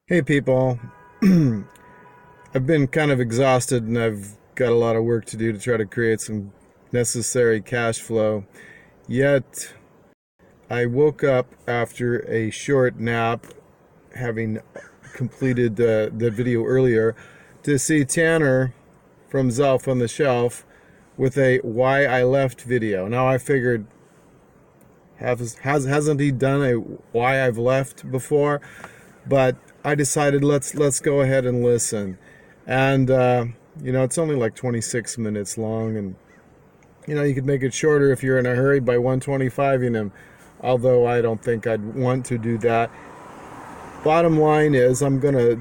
Hey people, I've been kind of exhausted and I've got a lot of work to do to try to create some necessary cash flow. Yet, I woke up after a short nap, having completed the video earlier, to see Tanner from Zelph on the shelf with a Why I Left video. Now I figured, hasn't he done a Why I've Left before? But I decided let's go ahead and listen. And it's only like 26 minutes long, and you could make it shorter if you're in a hurry by 125 in him. Although I don't think I'd want to do that. Bottom line is, I'm gonna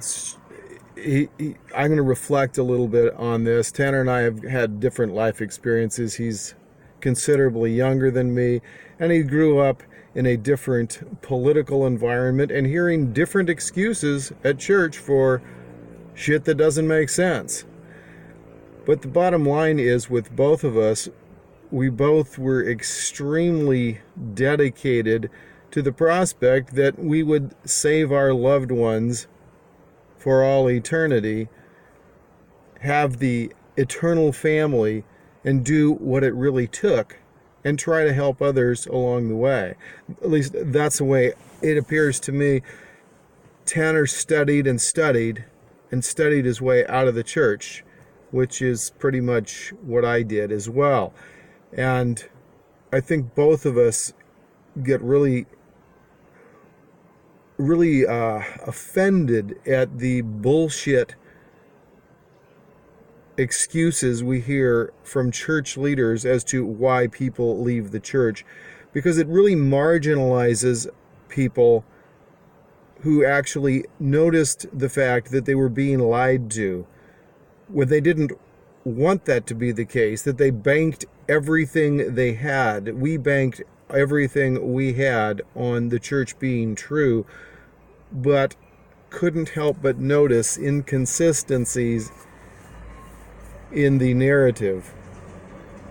reflect a little bit on this. Tanner and I have had different life experiences. He's considerably younger than me, and he grew up in a different political environment and hearing different excuses at church for shit that doesn't make sense. But the bottom line is, with both of us, we both were extremely dedicated to the prospect that we would save our loved ones for all eternity, have the eternal family, and do what it really took, and try to help others along the way. At least that's the way it appears to me. Tanner studied and studied and studied his way out of the church, which is pretty much what I did as well. And I think both of us get really offended at the bullshit excuses we hear from church leaders as to why people leave the church, because it really marginalizes people who actually noticed the fact that they were being lied to when they didn't want that to be the case, that they banked everything they had. We banked everything we had on the church being true, but couldn't help but notice inconsistencies in the narrative,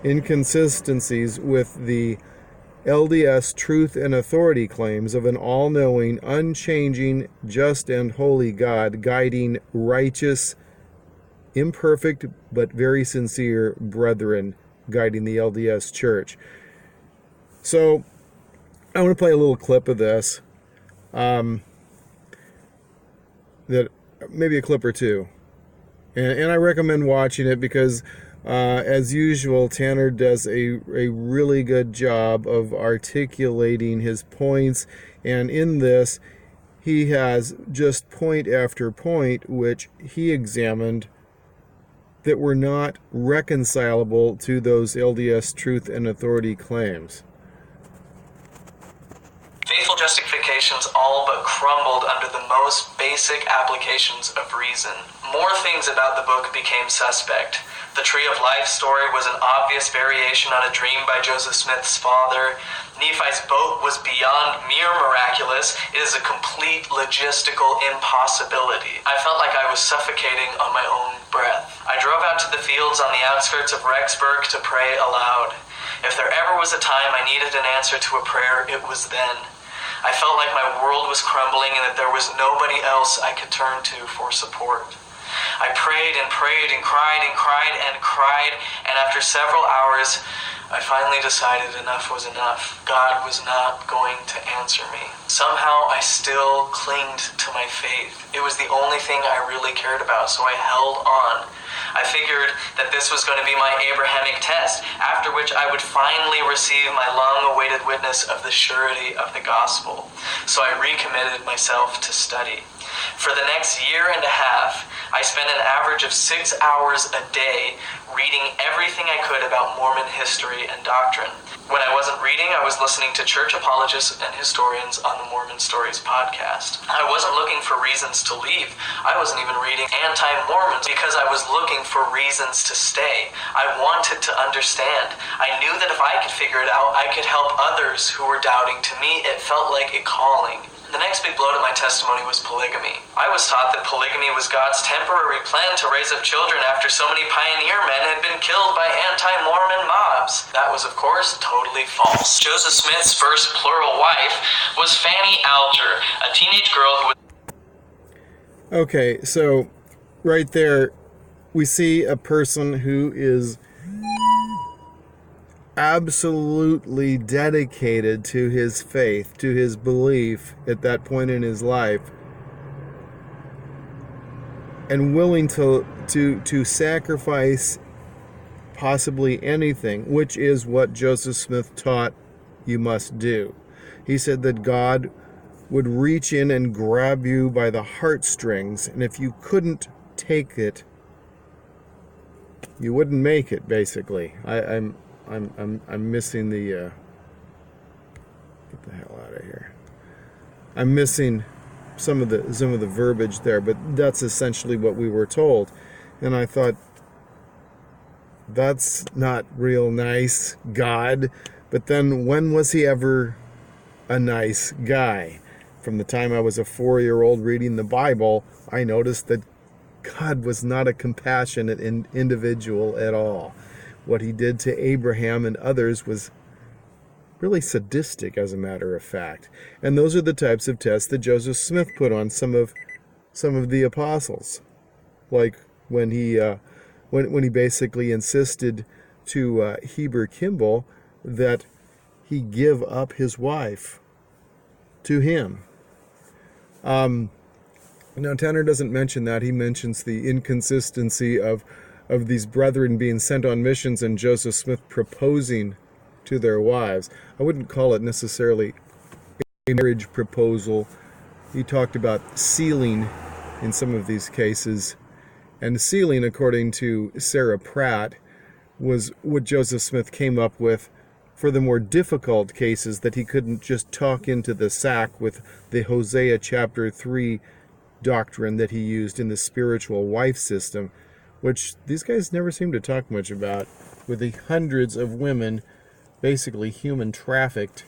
inconsistencies with the LDS truth and authority claims of an all-knowing, unchanging, just and holy God guiding righteous, imperfect, but very sincere brethren guiding the LDS church. So I want to play a little clip of this, that maybe a clip or two. And I recommend watching it because, as usual, Tanner does a really good job of articulating his points. And in this, he has just point after point which he examined that were not reconcilable to those LDS truth and authority claims. Faithful justifications all but crumbled under the most basic applications of reason. More things about the book became suspect. The Tree of Life story was an obvious variation on a dream by Joseph Smith's father. Nephi's boat was beyond mere miraculous. It is a complete logistical impossibility. I felt like I was suffocating on my own breath. I drove out to the fields on the outskirts of Rexburg to pray aloud. If there ever was a time I needed an answer to a prayer, it was then. I felt like my world was crumbling and that there was nobody else I could turn to for support. I prayed and prayed and cried and cried and cried, and after several hours, I finally decided enough was enough. God was not going to answer me. Somehow I still clinged to my faith. It was the only thing I really cared about, so I held on. I figured that this was going to be my Abrahamic test, after which I would finally receive my long-awaited witness of the surety of the gospel. So I recommitted myself to study. For the next year and a half, I spent an average of 6 hours a day reading everything I could about Mormon history and doctrine. When I wasn't reading, I was listening to church apologists and historians on the Mormon Stories podcast. I wasn't looking for reasons to leave. I wasn't even reading anti-Mormons because I was looking for reasons to stay. I wanted to understand. I knew that if I could figure it out, I could help others who were doubting. To me, it felt like a calling. The next big blow to my testimony was polygamy. I was taught that polygamy was God's temporary plan to raise up children after so many pioneer men had been killed by anti-Mormon mobs. That was, of course, totally false. Joseph Smith's first plural wife was Fanny Alger, a teenage girl who was... Okay, so right there, we see a person who is absolutely dedicated to his faith, to his belief at that point in his life, and willing to sacrifice possibly anything, which is what Joseph Smith taught you must do. He said that God would reach in and grab you by the heartstrings, and if you couldn't take it, you wouldn't make it. Basically, I'm missing the get the hell out of here. I'm missing some of the verbiage there, but that's essentially what we were told, and I thought, that's not real nice, God. But then, when was he ever a nice guy? From the time I was a 4-year-old reading the Bible, I noticed that God was not a compassionate individual at all. What he did to Abraham and others was really sadistic, as a matter of fact. And those are the types of tests that Joseph Smith put on some of the apostles, like when he basically insisted to Heber Kimball that he give up his wife to him. Now, Tanner doesn't mention that. He mentions the inconsistency of these brethren being sent on missions and Joseph Smith proposing to their wives. I wouldn't call it necessarily a marriage proposal. He talked about sealing in some of these cases. And sealing, according to Sarah Pratt, was what Joseph Smith came up with for the more difficult cases that he couldn't just talk into the sack with the Hosea chapter 3 doctrine that he used in the spiritual wife system, which these guys never seem to talk much about, with the hundreds of women basically human trafficked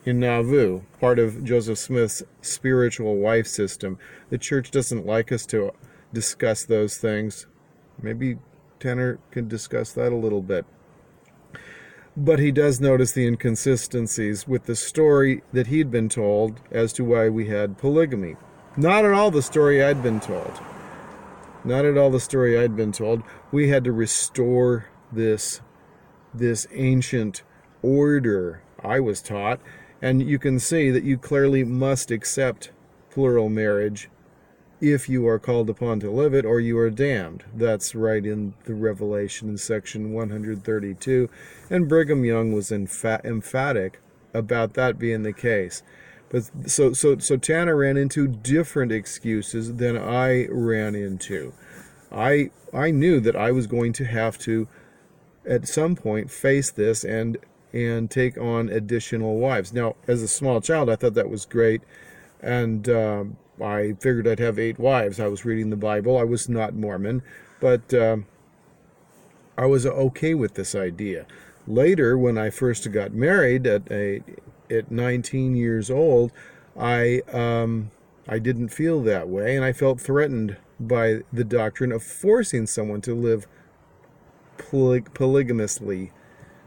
in Nauvoo, part of Joseph Smith's spiritual wife system. The church doesn't like us to discuss those things. Maybe Tanner can discuss that a little bit. But he does notice the inconsistencies with the story that he'd been told as to why we had polygamy. Not at all the story I'd been told. Not at all the story I'd been told. We had to restore this ancient order, I was taught. And you can see that you clearly must accept plural marriage if you are called upon to live it, or you are damned. That's right in the Revelation in section 132. And Brigham Young was emphatic about that being the case. But so Tanner ran into different excuses than I ran into. I knew that I was going to have to, at some point, face this and take on additional wives. Now, as a small child, I thought that was great, and I figured I'd have 8 wives. I was reading the Bible. I was not Mormon, but I was okay with this idea. Later, when I first got married at 19 years old, I didn't feel that way, and I felt threatened by the doctrine of forcing someone to live polygamously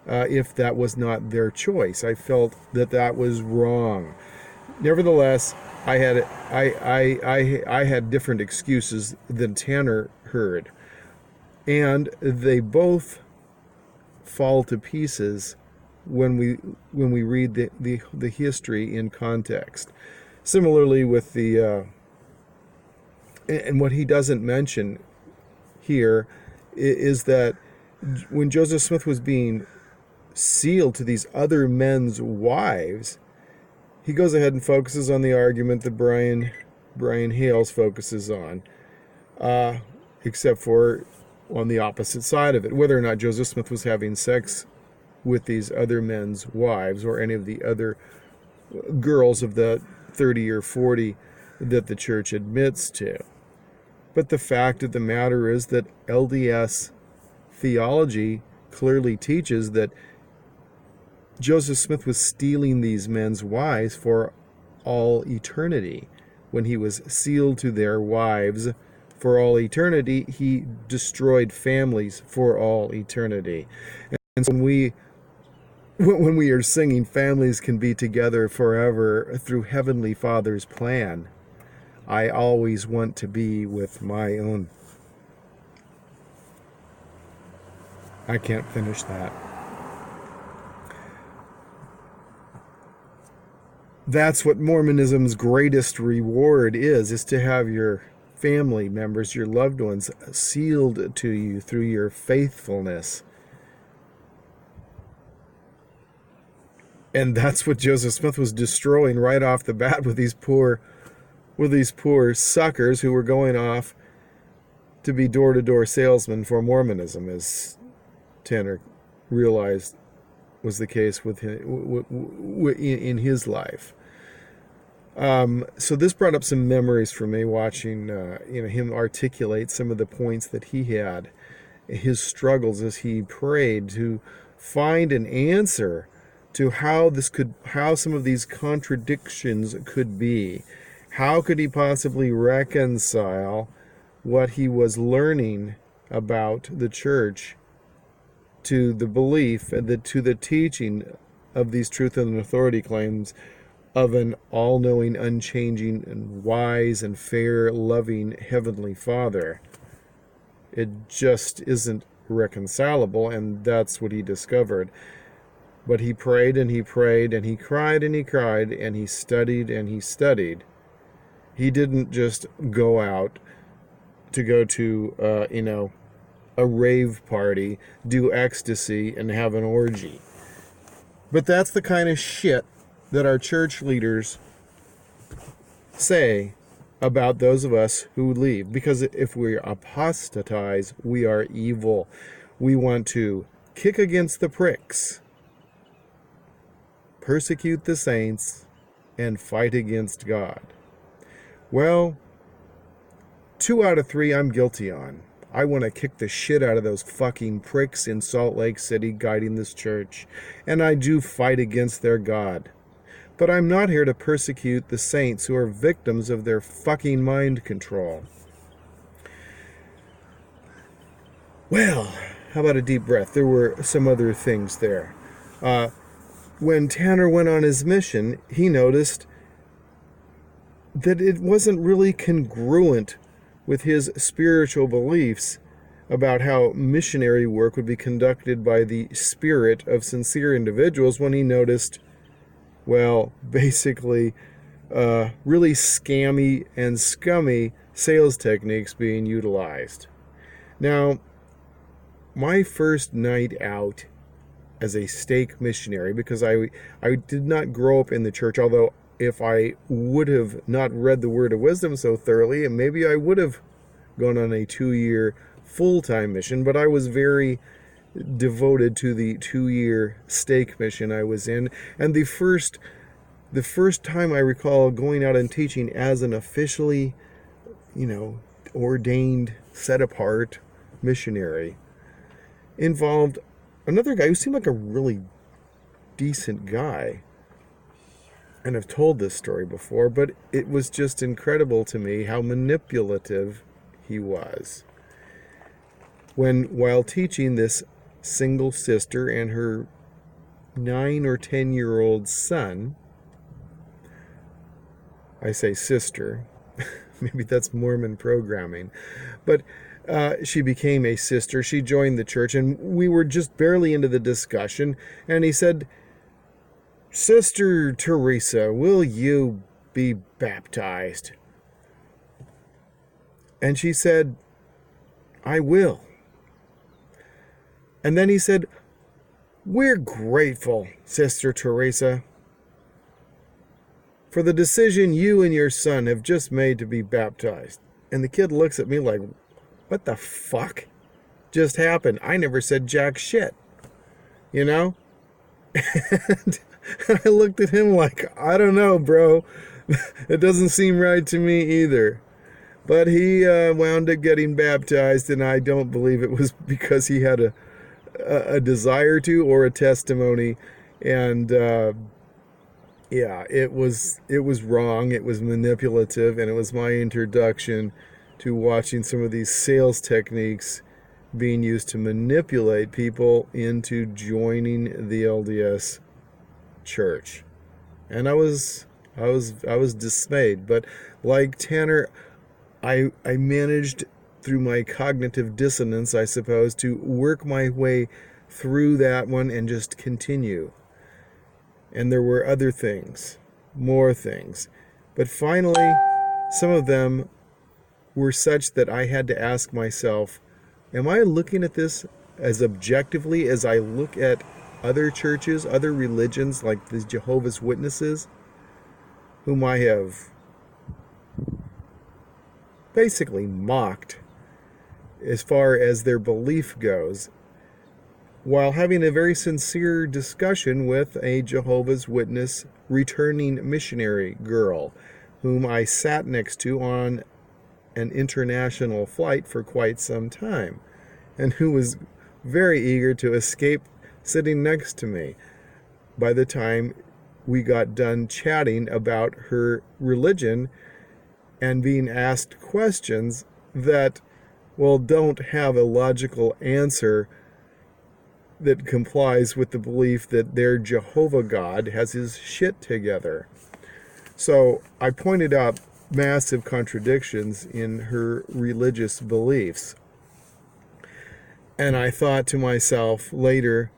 if that was not their choice. I felt that was wrong. Nevertheless, I had different excuses than Tanner heard, and they both fall to pieces when we read the history in context. Similarly with the and what he doesn't mention here is that when Joseph Smith was being sealed to these other men's wives, he goes ahead and focuses on the argument that Brian Hales focuses on, except for on the opposite side of it, whether or not Joseph Smith was having sex with these other men's wives or any of the other girls of the 30 or 40 that the church admits to. But the fact of the matter is that LDS theology clearly teaches that Joseph Smith was stealing these men's wives for all eternity. When he was sealed to their wives for all eternity, he destroyed families for all eternity. And so when we are singing, families can be together forever through Heavenly Father's plan, I always want to be with my own. I can't finish that. That's what Mormonism's greatest reward is to have your family members, your loved ones, sealed to you through your faithfulness. And that's what Joseph Smith was destroying right off the bat with these poor suckers who were going off to be door-to-door salesmen for Mormonism, as Tanner realized was the case with him, in his life. So this brought up some memories for me, watching him articulate some of the points that he had, his struggles as he prayed to find an answer to how some of these contradictions could be. How could he possibly reconcile what he was learning about the church to the belief and to the teaching of these truth and authority claims of an all-knowing, unchanging, and wise and fair, loving Heavenly Father? It just isn't reconcilable, and that's what he discovered. But he prayed and he prayed and he cried and he cried and he studied and he studied. He didn't just go out to go to, a rave party, do ecstasy, and have an orgy. But that's the kind of shit that our church leaders say about those of us who leave. Because if we apostatize, we are evil. We want to kick against the pricks, persecute the saints, and fight against God. Well, 2 out of 3 I'm guilty on. I want to kick the shit out of those fucking pricks in Salt Lake City guiding this church. And I do fight against their God. But I'm not here to persecute the saints who are victims of their fucking mind control. Well, how about a deep breath? There were some other things there. When Tanner went on his mission, he noticed that it wasn't really congruent with his spiritual beliefs about how missionary work would be conducted by the spirit of sincere individuals, when he noticed, well, basically, really scammy and scummy sales techniques being utilized. Now, my first night out as a stake missionary, because I did not grow up in the church, although if I would have not read the Word of Wisdom so thoroughly, and maybe I would have gone on a 2-year full-time mission, but I was very devoted to the 2-year stake mission I was in. And the first time I recall going out and teaching as an officially, ordained, set apart missionary involved another guy who seemed like a really decent guy. And I've told this story before, but it was just incredible to me how manipulative he was. While teaching this single sister and her 9 or 10-year-old son, I say sister, maybe that's Mormon programming, but she became a sister. She joined the church, and we were just barely into the discussion, and he said, "Sister Teresa, will you be baptized?" And she said, "I will." And then he said, "We're grateful, Sister Teresa, for the decision you and your son have just made to be baptized." And the kid looks at me like, what the fuck just happened? I never said jack shit, And I looked at him like, I don't know, bro. It doesn't seem right to me either. But he wound up getting baptized, and I don't believe it was because he had a desire to or a testimony. And it was wrong. It was manipulative, and it was my introduction to watching some of these sales techniques being used to manipulate people into joining the LDS church. And I was I was dismayed. But like Tanner, I managed through my cognitive dissonance, I suppose, to work my way through that one and just continue. And there were other things, more things. But finally, some of them were such that I had to ask myself, am I looking at this as objectively as I look at other churches, other religions like the Jehovah's Witnesses, whom I have basically mocked as far as their belief goes, while having a very sincere discussion with a Jehovah's Witness returning missionary girl whom I sat next to on an international flight for quite some time, and who was very eager to escape sitting next to me by the time we got done chatting about her religion and being asked questions that, well, don't have a logical answer that complies with the belief that their Jehovah God has his shit together. So I pointed out massive contradictions in her religious beliefs. And I thought to myself later,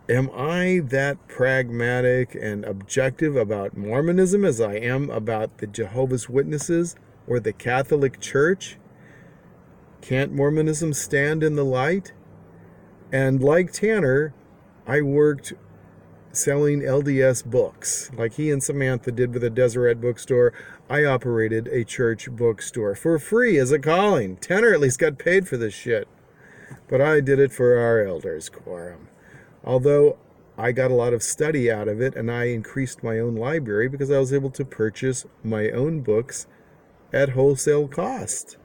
am I that pragmatic and objective about Mormonism as I am about the Jehovah's Witnesses or the Catholic Church? Can't Mormonism stand in the light? And like Tanner, I worked selling LDS books. Like he and Samantha did with a Deseret bookstore, I operated a church bookstore for free as a calling. Tanner at least got paid for this shit. But I did it for our elders' quorum. Although I got a lot of study out of it, and I increased my own library because I was able to purchase my own books at wholesale cost.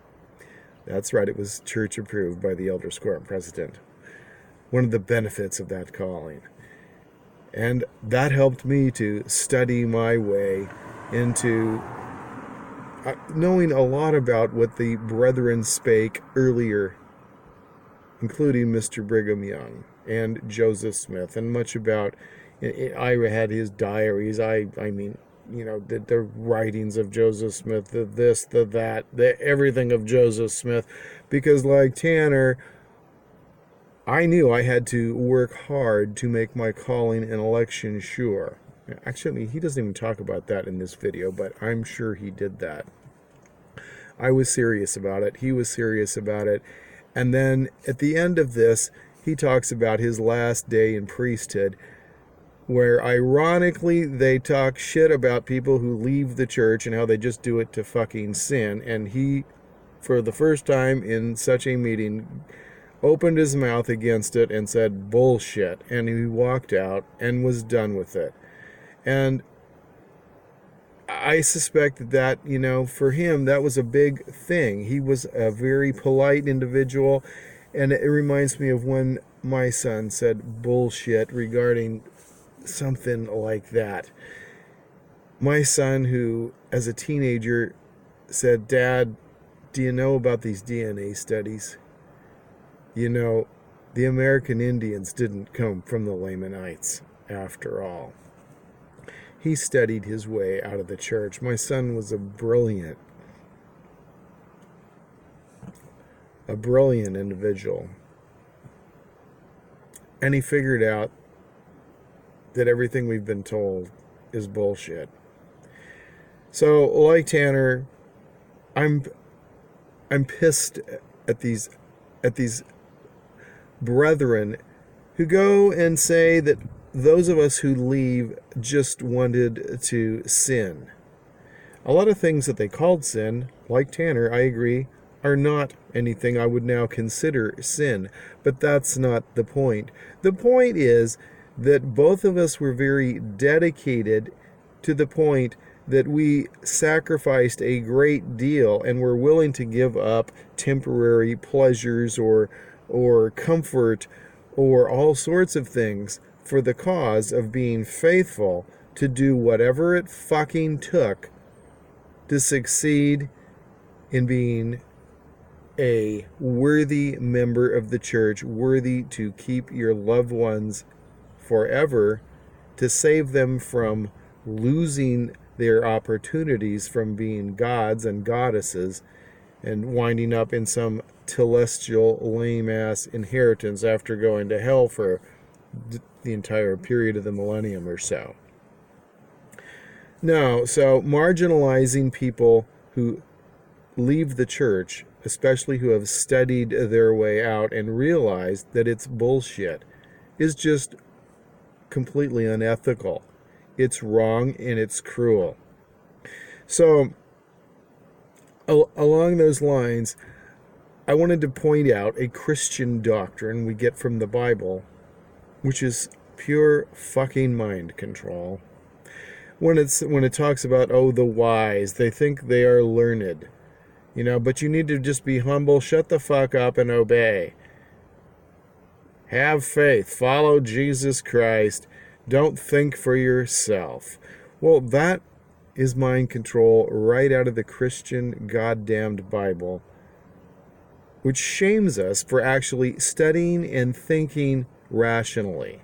That's right, it was church approved by the elders' quorum president. One of the benefits of that calling. And that helped me to study my way into knowing a lot about what the brethren spake earlier, including Mr. Brigham Young and Joseph Smith, and much about, I had his diaries, I mean, you know, the writings of Joseph Smith, the this, the that, the everything of Joseph Smith, because like Tanner, I knew I had to work hard to make my calling and election sure. Actually, he doesn't even talk about that in this video, but I'm sure he did that. I was serious about it. He was serious about it. And then at the end of this, he talks about his last day in priesthood, where ironically they talk shit about people who leave the church and how they just do it to fucking sin. And he, for the first time in such a meeting, opened his mouth against it and said bullshit, and he walked out and was done with it. And I suspect that, you know, for him that was a big thing. He was a very polite individual, and it reminds me of when my son said bullshit regarding something like that. My son, who as a teenager said, "Dad, do you know about these DNA studies? You know, the American Indians didn't come from the Lamanites, after all." He studied his way out of the church. My son was a brilliant individual. And he figured out that everything we've been told is bullshit. So, like Tanner, I'm pissed at these brethren who go and say that those of us who leave just wanted to sin. A lot of things that they called sin, like Tanner, I agree, are not anything I would now consider sin. But that's not the point. The point is that both of us were very dedicated to the point that we sacrificed a great deal and were willing to give up temporary pleasures or comfort or all sorts of things for the cause of being faithful to do whatever it fucking took to succeed in being a worthy member of the church, worthy to keep your loved ones forever, to save them from losing their opportunities from being gods and goddesses and winding up in some celestial lame-ass inheritance after going to hell for the entire period of the millennium or so. No, so marginalizing people who leave the church, especially who have studied their way out and realized that it's bullshit, is just completely unethical. It's wrong and it's cruel. So, along those lines, I wanted to point out a Christian doctrine we get from the Bible, which is pure fucking mind control. When it talks about, the wise, they think they are learned, but you need to just be humble, shut the fuck up, and obey. Have faith, follow Jesus Christ, don't think for yourself. Well, that is mind control right out of the Christian goddamned Bible, which shames us for actually studying and thinking rationally.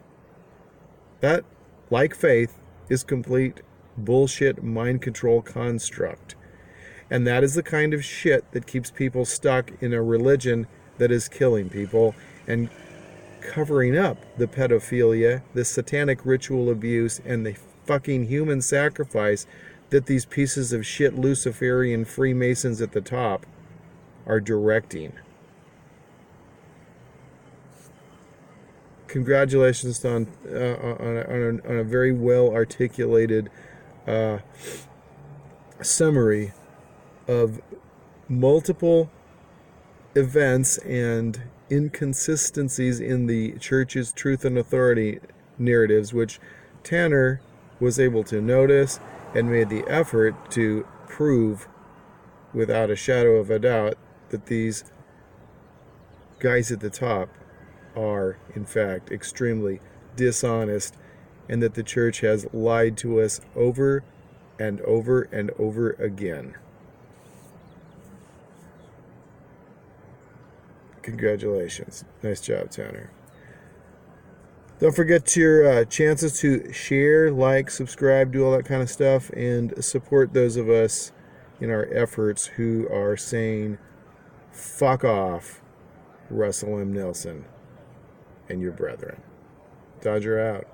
That, like faith, is complete bullshit mind control construct. And that is the kind of shit that keeps people stuck in a religion that is killing people and covering up the pedophilia, the satanic ritual abuse, and the fucking human sacrifice that these pieces of shit Luciferian Freemasons at the top are directing. Congratulations on a very well articulated summary of multiple events and inconsistencies in the church's truth and authority narratives, which Tanner was able to notice and made the effort to prove without a shadow of a doubt that these guys at the top are, in fact, extremely dishonest, and that the church has lied to us over and over and over again. Congratulations. Nice job, Tanner. Don't forget your chances to share, like, subscribe, do all that kind of stuff, and support those of us in our efforts who are saying, fuck off, Russell M. Nelson and your brethren. Dodger out.